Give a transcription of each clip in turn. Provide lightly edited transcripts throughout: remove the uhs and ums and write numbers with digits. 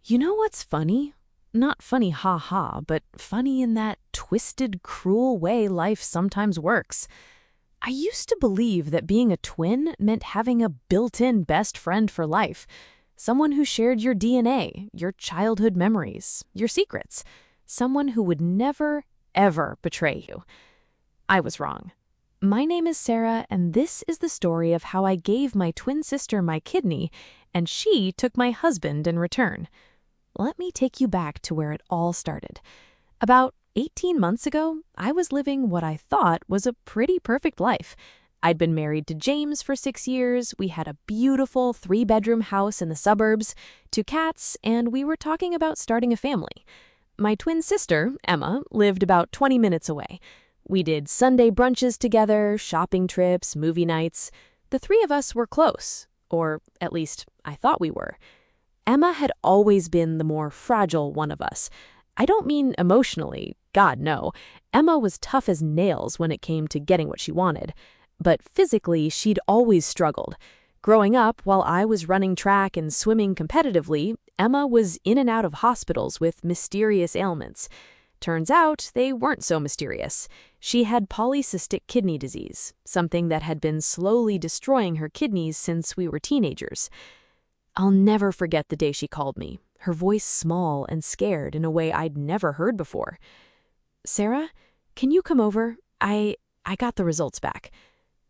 You know what's funny? Not funny ha, but funny in that twisted, cruel way life sometimes works. I used to believe that being a twin meant having a built-in best friend for life. Someone who shared your DNA, your childhood memories, your secrets. Someone who would never, ever betray you. I was wrong. My name is Sarah, and this is the story of how I gave my twin sister my kidney, and she took my husband in return. Let me take you back to where it all started. About 18 months ago, I was living what I thought was a pretty perfect life. I'd been married to James for 6 years, we had a beautiful 3-bedroom house in the suburbs, 2 cats, and we were talking about starting a family. My twin sister, Emma, lived about 20 minutes away. We did Sunday brunches together, shopping trips, movie nights. The 3 of us were close, or at least I thought we were. Emma had always been the more fragile one of us. I don't mean emotionally, God no. Emma was tough as nails when it came to getting what she wanted. But physically, she'd always struggled. Growing up, while I was running track and swimming competitively, Emma was in and out of hospitals with mysterious ailments. Turns out, they weren't so mysterious. She had polycystic kidney disease, something that had been slowly destroying her kidneys since we were teenagers. I'll never forget the day she called me, her voice small and scared in a way I'd never heard before. "Sarah, can you come over? I got the results back."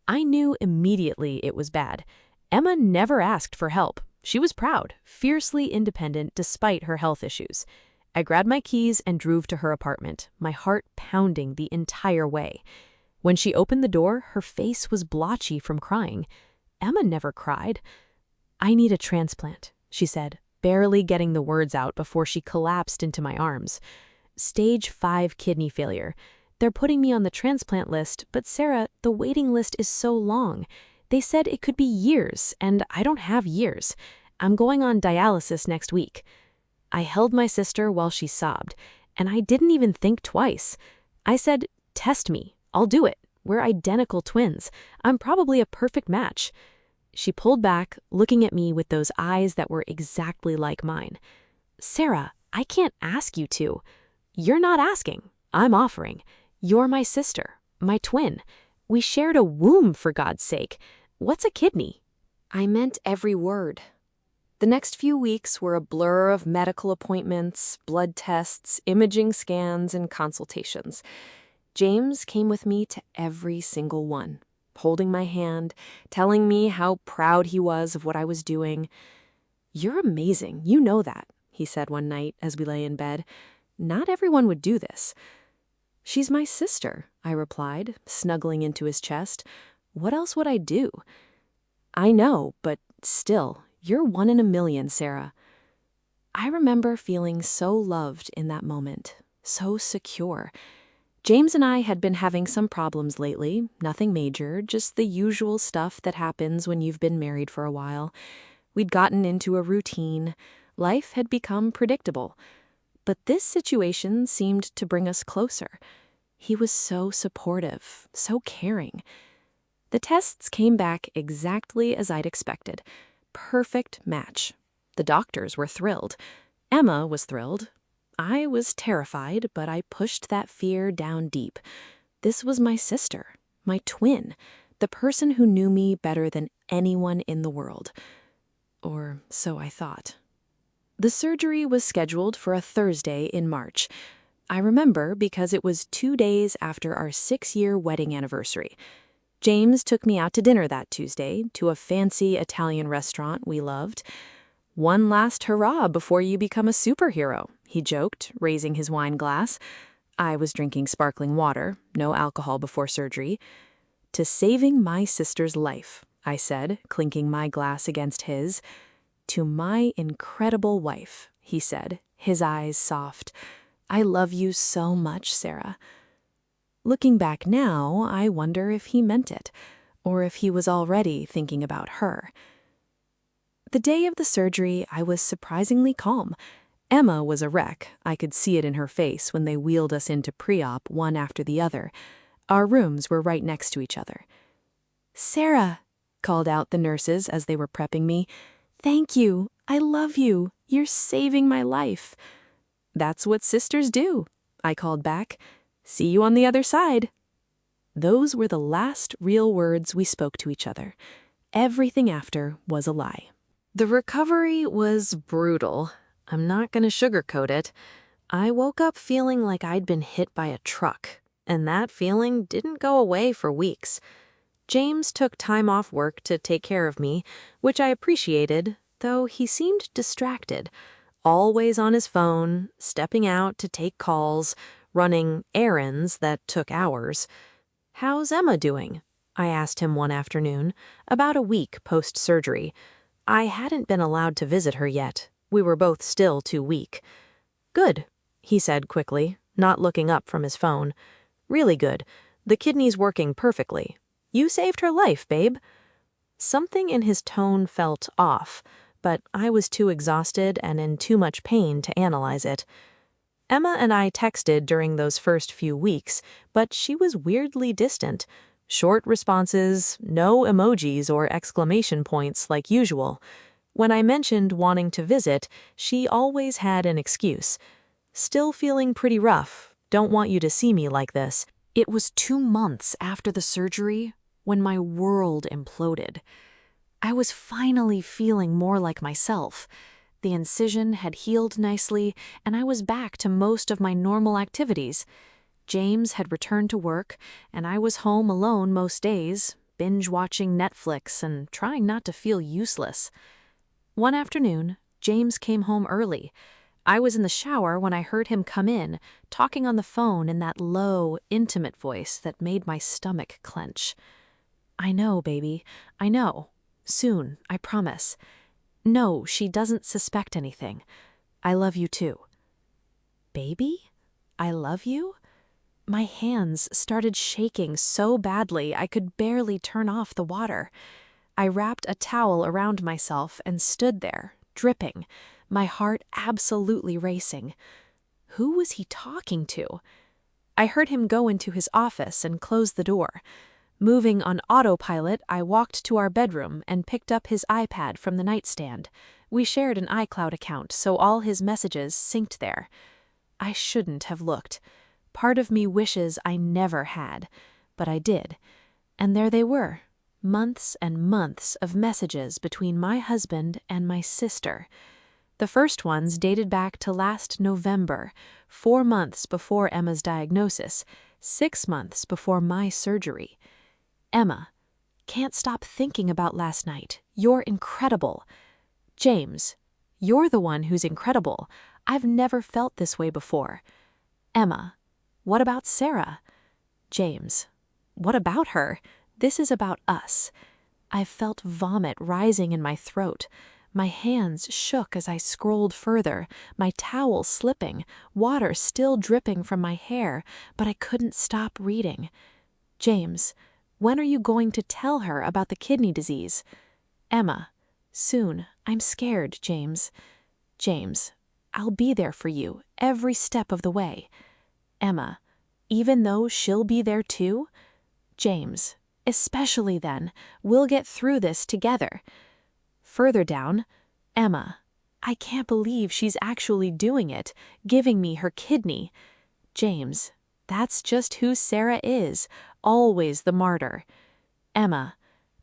I knew immediately it was bad. Emma never asked for help. She was proud, fiercely independent despite her health issues. I grabbed my keys and drove to her apartment, my heart pounding the entire way. When she opened the door, her face was blotchy from crying. Emma never cried. "I need a transplant," she said, barely getting the words out before she collapsed into my arms. "Stage 5 kidney failure. They're putting me on the transplant list, but Sarah, the waiting list is so long. They said it could be years, and I don't have years. I'm going on dialysis next week." I held my sister while she sobbed, and I didn't even think twice. I said, "Test me. I'll do it. We're identical twins. I'm probably a perfect match." She pulled back, looking at me with those eyes that were exactly like mine. "Sarah, I can't ask you to." "You're not asking. I'm offering. You're my sister, my twin. We shared a womb, for God's sake. What's a kidney?" I meant every word. The next few weeks were a blur of medical appointments, blood tests, imaging scans, and consultations. James came with me to every single one, holding my hand, telling me how proud he was of what I was doing. "You're amazing, you know that," he said one night as we lay in bed. "Not everyone would do this." "She's my sister," I replied, snuggling into his chest. "What else would I do?" "I know, but still, you're 1 in a million, Sarah." I remember feeling so loved in that moment, so secure. James and I had been having some problems lately, nothing major, just the usual stuff that happens when you've been married for a while. We'd gotten into a routine. Life had become predictable. But this situation seemed to bring us closer. He was so supportive, so caring. The tests came back exactly as I'd expected. Perfect match. The doctors were thrilled. Emma was thrilled. I was terrified, but I pushed that fear down deep. This was my sister, my twin, the person who knew me better than anyone in the world. Or so I thought. The surgery was scheduled for a Thursday in March. I remember because it was 2 days after our 6-year wedding anniversary. James took me out to dinner that Tuesday to a fancy Italian restaurant we loved. "One last hurrah before you become a superhero," he joked, raising his wine glass. I was drinking sparkling water, no alcohol before surgery. "To saving my sister's life," I said, clinking my glass against his. "To my incredible wife," he said, his eyes soft. "I love you so much, Sarah." Looking back now, I wonder if he meant it, or if he was already thinking about her. The day of the surgery, I was surprisingly calm. Emma was a wreck. I could see it in her face when they wheeled us into pre-op one after the other. Our rooms were right next to each other. "Sarah," called out the nurses as they were prepping me, "thank you. I love you. You're saving my life." "That's what sisters do," I called back. "See you on the other side." Those were the last real words we spoke to each other. Everything after was a lie. The recovery was brutal. I'm not going to sugarcoat it. I woke up feeling like I'd been hit by a truck, and that feeling didn't go away for weeks. James took time off work to take care of me, which I appreciated, though he seemed distracted, always on his phone, stepping out to take calls, running errands that took hours. "How's Emma doing?" I asked him one afternoon, about a week post-surgery. I hadn't been allowed to visit her yet. We were both still too weak. "Good," he said quickly, not looking up from his phone. "Really good. The kidney's working perfectly. You saved her life, babe." Something in his tone felt off, but I was too exhausted and in too much pain to analyze it. Emma and I texted during those first few weeks, but she was weirdly distant. Short responses, no emojis or exclamation points like usual. When I mentioned wanting to visit, she always had an excuse. "Still feeling pretty rough. Don't want you to see me like this." It was 2 months after the surgery when my world imploded. I was finally feeling more like myself. The incision had healed nicely, and I was back to most of my normal activities. James had returned to work, and I was home alone most days, binge-watching Netflix and trying not to feel useless. One afternoon, James came home early. I was in the shower when I heard him come in, talking on the phone in that low, intimate voice that made my stomach clench. "I know, baby. I know. Soon, I promise. No, she doesn't suspect anything. I love you too." "Baby? I love you?" My hands started shaking so badly I could barely turn off the water. I wrapped a towel around myself and stood there, dripping, my heart absolutely racing. Who was he talking to? I heard him go into his office and close the door. Moving on autopilot, I walked to our bedroom and picked up his iPad from the nightstand. We shared an iCloud account, so all his messages synced there. I shouldn't have looked. Part of me wishes I never had, but I did. And there they were, months and months of messages between my husband and my sister. The first ones dated back to last November, 4 months before Emma's diagnosis, 6 months before my surgery. "Emma, can't stop thinking about last night. You're incredible." "James, you're the one who's incredible. I've never felt this way before." "Emma, what about Sarah?" "James, what about her? This is about us." I felt vomit rising in my throat. My hands shook as I scrolled further, my towel slipping, water still dripping from my hair, but I couldn't stop reading. "James, when are you going to tell her about the kidney disease?" "Emma, soon. I'm scared, James." "James, I'll be there for you every step of the way." "Emma, even though she'll be there too?" "James, especially then. We'll get through this together." Further down, "Emma, I can't believe she's actually doing it, giving me her kidney." "James, that's just who Sarah is, always the martyr." "Emma,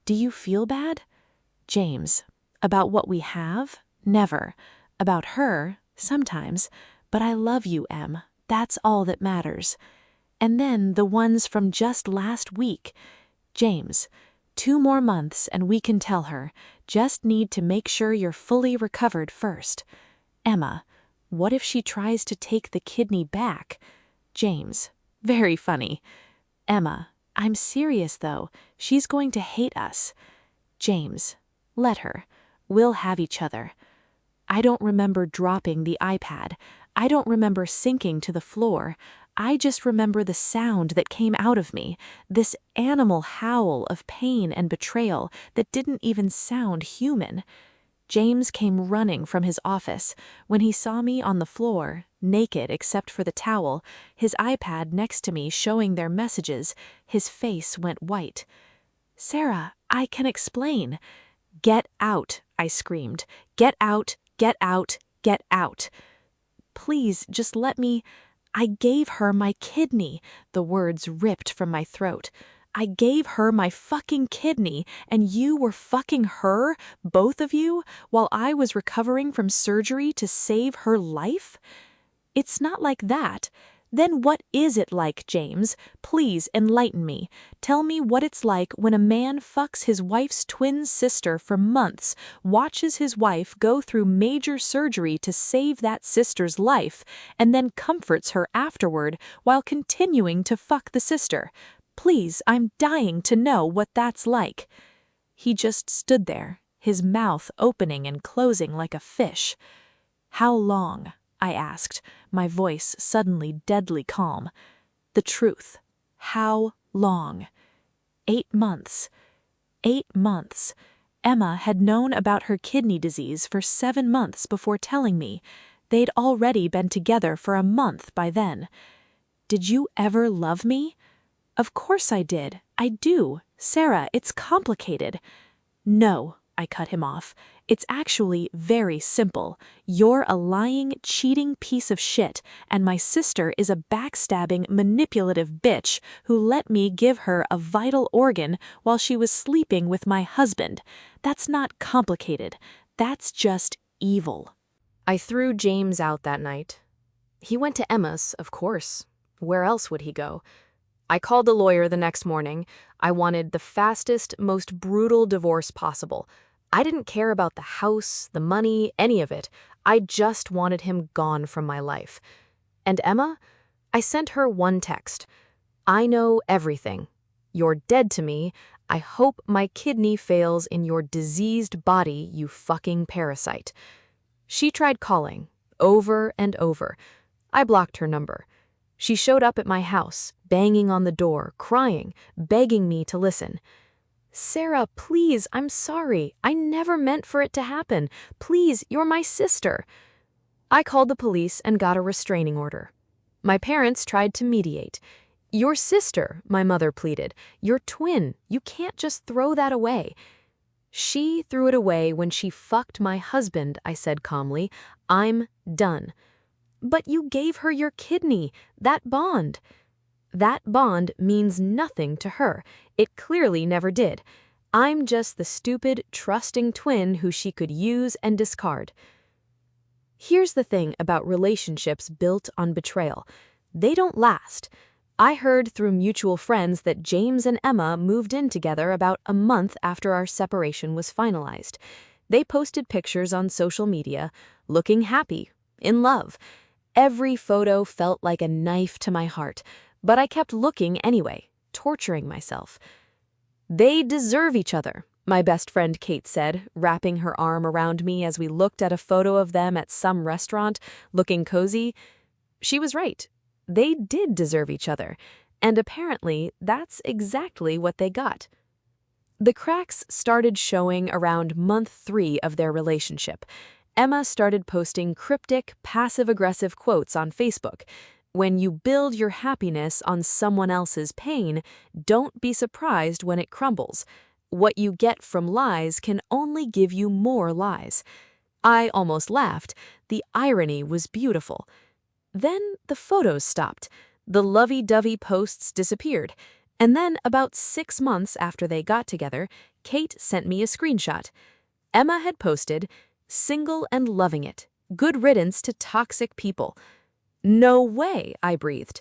do you feel bad?" "James, about what we have? Never. About her, sometimes. But I love you, Em. That's all that matters." And then the ones from just last week. "James, 2 more months and we can tell her. Just need to make sure you're fully recovered first." "Emma, what if she tries to take the kidney back?" "James, very funny." "Emma, I'm serious though. She's going to hate us." "James, let her. We'll have each other." I don't remember dropping the iPad. I don't remember sinking to the floor. I just remember the sound that came out of me, this animal howl of pain and betrayal that didn't even sound human. James came running from his office. When he saw me on the floor, naked except for the towel, his iPad next to me showing their messages, his face went white. "Sarah, I can explain." "Get out," I screamed. Get out, get out, get out. Please, just let me. I gave her my kidney, the words ripped from my throat. I gave her my fucking kidney, and you were fucking her, both of you, while I was recovering from surgery to save her life? It's not like that. Then what is it like, James? Please enlighten me. Tell me what it's like when a man fucks his wife's twin sister for months, watches his wife go through major surgery to save that sister's life, and then comforts her afterward while continuing to fuck the sister. Please, I'm dying to know what that's like. He just stood there, his mouth opening and closing like a fish. How long? I asked, my voice suddenly deadly calm. The truth. How long? 8 months. 8 months. Emma had known about her kidney disease for 7 months before telling me. They'd already been together for a month by then. Did you ever love me? Of course I did. I do. Sarah, it's complicated. No, I cut him off. It's actually very simple. You're a lying, cheating piece of shit, and my sister is a backstabbing, manipulative bitch who let me give her a vital organ while she was sleeping with my husband. That's not complicated. That's just evil. I threw James out that night. He went to Emma's, of course. Where else would he go? I called the lawyer the next morning. I wanted the fastest, most brutal divorce possible. I didn't care about the house, the money, any of it. I just wanted him gone from my life. And Emma? I sent her one text. I know everything. You're dead to me. I hope my kidney fails in your diseased body, you fucking parasite. She tried calling, over and over. I blocked her number. She showed up at my house, banging on the door, crying, begging me to listen. Sarah, please, I'm sorry. I never meant for it to happen. Please, you're my sister. I called the police and got a restraining order. My parents tried to mediate. Your sister, my mother pleaded. Your twin. You can't just throw that away. She threw it away when she fucked my husband, I said calmly. I'm done. But you gave her your kidney, that bond. That bond means nothing to her. It clearly never did. I'm just the stupid, trusting twin who she could use and discard. Here's the thing about relationships built on betrayal. They don't last. I heard through mutual friends that James and Emma moved in together about a month after our separation was finalized. They posted pictures on social media, looking happy, in love. Every photo felt like a knife to my heart, but I kept looking anyway, torturing myself. They deserve each other, my best friend Kate said, wrapping her arm around me as we looked at a photo of them at some restaurant, looking cozy. She was right. They did deserve each other, and apparently that's exactly what they got. The cracks started showing around month 3 of their relationship. Emma started posting cryptic, passive-aggressive quotes on Facebook. When you build your happiness on someone else's pain, don't be surprised when it crumbles. What you get from lies can only give you more lies. I almost laughed. The irony was beautiful. Then the photos stopped. The lovey-dovey posts disappeared. And then, about 6 months after they got together, Kate sent me a screenshot. Emma had posted, "Single and loving it. Good riddance to toxic people." No way, I breathed.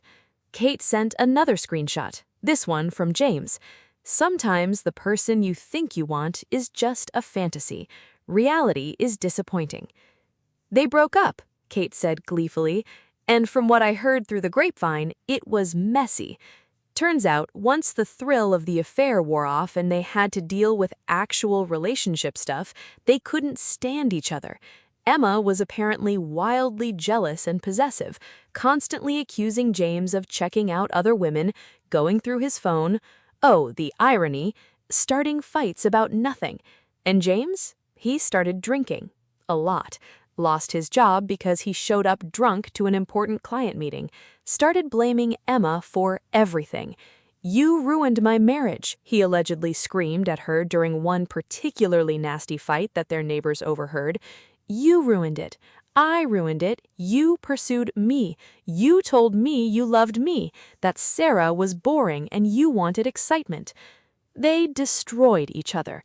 Kate sent another screenshot, this one from James. "Sometimes the person you think you want is just a fantasy. Reality is disappointing." They broke up, Kate said gleefully, and from what I heard through the grapevine, it was messy. Turns out, once the thrill of the affair wore off and they had to deal with actual relationship stuff, they couldn't stand each other. Emma was apparently wildly jealous and possessive, constantly accusing James of checking out other women, going through his phone, oh, the irony, starting fights about nothing. And James? He started drinking. A lot. Lost his job because he showed up drunk to an important client meeting. Started blaming Emma for everything. "You ruined my marriage," he allegedly screamed at her during one particularly nasty fight that their neighbors overheard. "You ruined it. I ruined it. You pursued me. You told me you loved me, that Sarah was boring and you wanted excitement." They destroyed each other,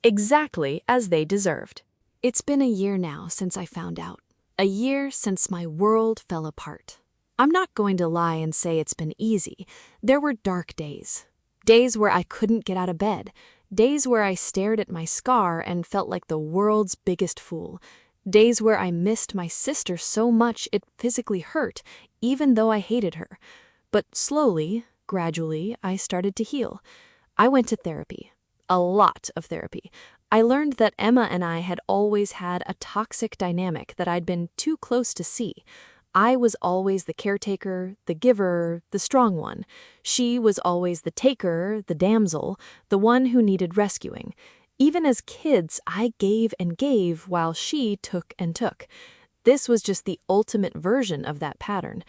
exactly as they deserved. It's been a year now since I found out. A year since my world fell apart. I'm not going to lie and say it's been easy. There were dark days. Days where I couldn't get out of bed. Days where I stared at my scar and felt like the world's biggest fool. Days where I missed my sister so much it physically hurt, even though I hated her. But slowly, gradually, I started to heal. I went to therapy. A lot of therapy. I learned that Emma and I had always had a toxic dynamic that I'd been too close to see. I was always the caretaker, the giver, the strong one. She was always the taker, the damsel, the one who needed rescuing. Even as kids, I gave and gave while she took and took. This was just the ultimate version of that pattern.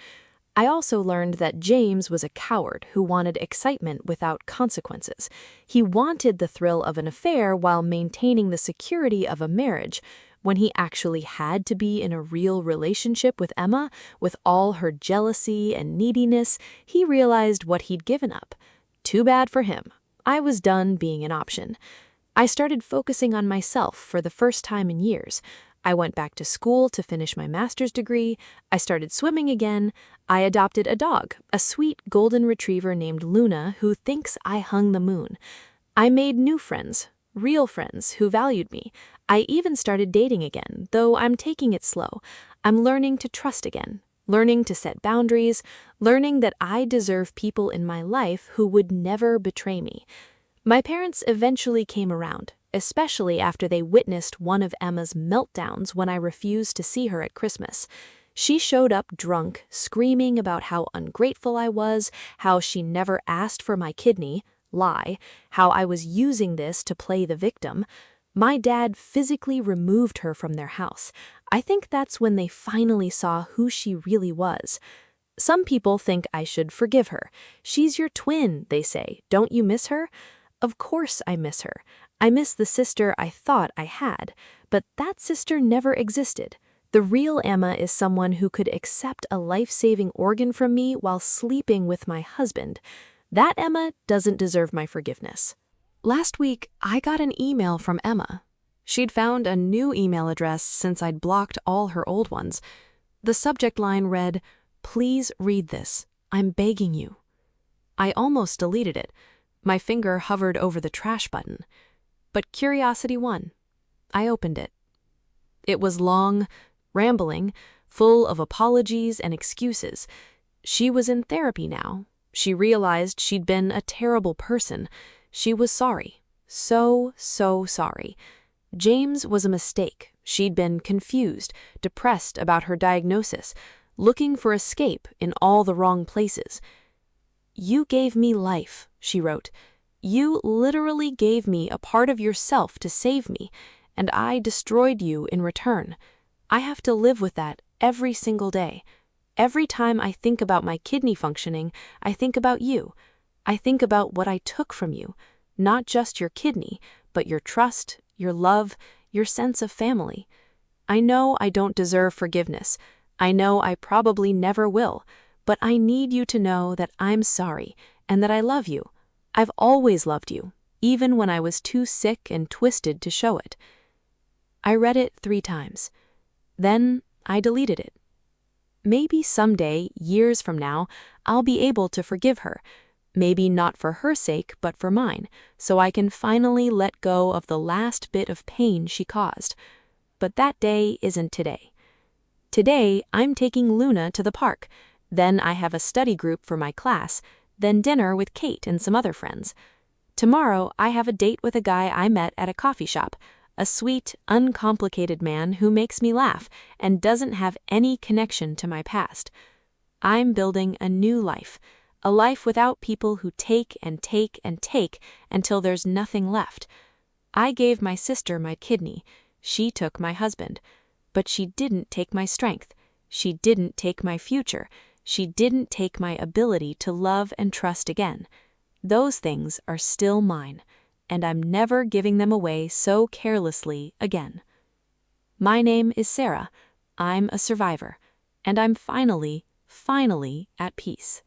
I also learned that James was a coward who wanted excitement without consequences. He wanted the thrill of an affair while maintaining the security of a marriage. When he actually had to be in a real relationship with Emma, with all her jealousy and neediness, he realized what he'd given up. Too bad for him. I was done being an option. I started focusing on myself for the first time in years. I went back to school to finish my master's degree. I started swimming again. I adopted a dog, a sweet golden retriever named Luna who thinks I hung the moon. I made new friends, real friends who valued me. I even started dating again, though I'm taking it slow. I'm learning to trust again, learning to set boundaries, learning that I deserve people in my life who would never betray me. My parents eventually came around, especially after they witnessed one of Emma's meltdowns when I refused to see her at Christmas. She showed up drunk, screaming about how ungrateful I was, how she never asked for my kidney, lie, how I was using this to play the victim. My dad physically removed her from their house. I think that's when they finally saw who she really was. Some people think I should forgive her. She's your twin, they say. Don't you miss her? Of course I miss her. I miss the sister I thought I had, but that sister never existed. The real Emma is someone who could accept a life-saving organ from me while sleeping with my husband. That Emma doesn't deserve my forgiveness. Last week, I got an email from Emma. She'd found a new email address since I'd blocked all her old ones. The subject line read, "Please read this. I'm begging you." I almost deleted it. My finger hovered over the trash button. But curiosity won. I opened it. It was long, rambling, full of apologies and excuses. She was in therapy now. She realized she'd been a terrible person. She was sorry. So sorry. James was a mistake. She'd been confused, depressed about her diagnosis, looking for escape in all the wrong places. "You gave me life," she wrote. "You literally gave me a part of yourself to save me, and I destroyed you in return. I have to live with that every single day. Every time I think about my kidney functioning, I think about you. I think about what I took from you, not just your kidney, but your trust, your love, your sense of family. I know I don't deserve forgiveness. I know I probably never will, but I need you to know that I'm sorry and that I love you. I've always loved you, even when I was too sick and twisted to show it." I read it 3 times. Then I deleted it. Maybe someday, years from now, I'll be able to forgive her. Maybe not for her sake, but for mine, so I can finally let go of the last bit of pain she caused. But that day isn't today. Today, I'm taking Luna to the park. Then I have a study group for my class, then dinner with Kate and some other friends. Tomorrow, I have a date with a guy I met at a coffee shop, a sweet, uncomplicated man who makes me laugh and doesn't have any connection to my past. I'm building a new life, a life without people who take and take and take until there's nothing left. I gave my sister my kidney. She took my husband. But she didn't take my strength. She didn't take my future. She didn't take my ability to love and trust again. those things are still mine, and I'm never giving them away so carelessly again. My name is Sarah. I'm a survivor, and I'm finally at peace.